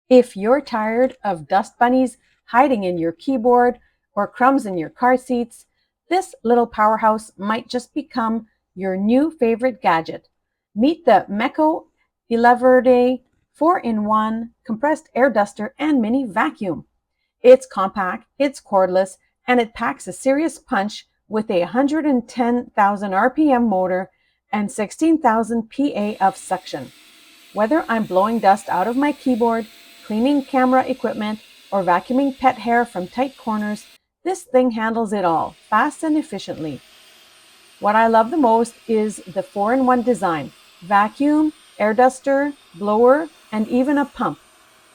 If you're tired of dust bunnies hiding in your keyboard or crumbs in your car seats, this little powerhouse might just become your new favorite gadget. Meet the Meko 11-day 4-in-1 compressed air duster and mini vacuum. It's compact, it's cordless, and it packs a serious punch with a 110,000 RPM motor and 16,000 PA of suction. Whether I'm blowing dust out of my keyboard, cleaning camera equipment, or vacuuming pet hair from tight corners, this thing handles it all, fast and efficiently. What I love the most is the 4-in-1 design: vacuum, air duster, blower, and even a pump.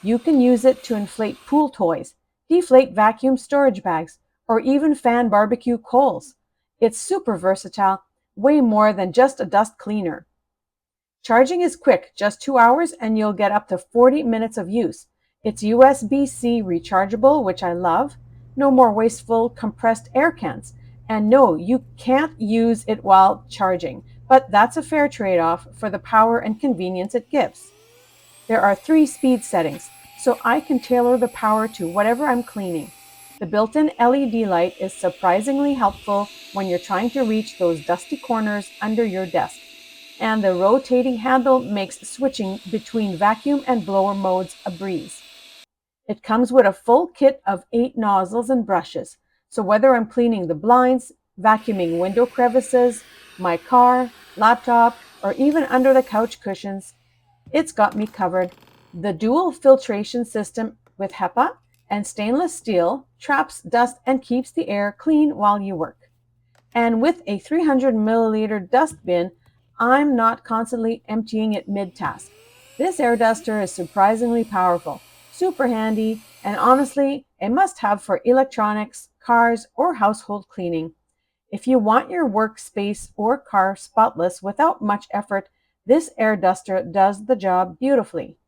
You can use it to inflate pool toys, deflate vacuum storage bags, or even fan barbecue coals. It's super versatile, way more than just a dust cleaner. Charging is quick, just 2 hours, and you'll get up to 40 minutes of use. It's USB-C rechargeable, which I love. No more wasteful compressed air cans. And no, you can't use it while charging, but that's a fair trade-off for the power and convenience it gives. There are 3 speed settings, so I can tailor the power to whatever I'm cleaning. The built-in LED light is surprisingly helpful when you're trying to reach those dusty corners under your desk. And the rotating handle makes switching between vacuum and blower modes a breeze. It comes with a full kit of 8 nozzles and brushes, so whether I'm cleaning the blinds, vacuuming window crevices, my car, laptop, or even under the couch cushions, it's got me covered. The dual filtration system with HEPA and stainless steel traps dust and keeps the air clean while you work. And with a 300 milliliter dustbin, I'm not constantly emptying it mid-task. This air duster is surprisingly powerful, super handy, and honestly, a must-have for electronics, cars, or household cleaning. If you want your workspace or car spotless without much effort, this air duster does the job beautifully.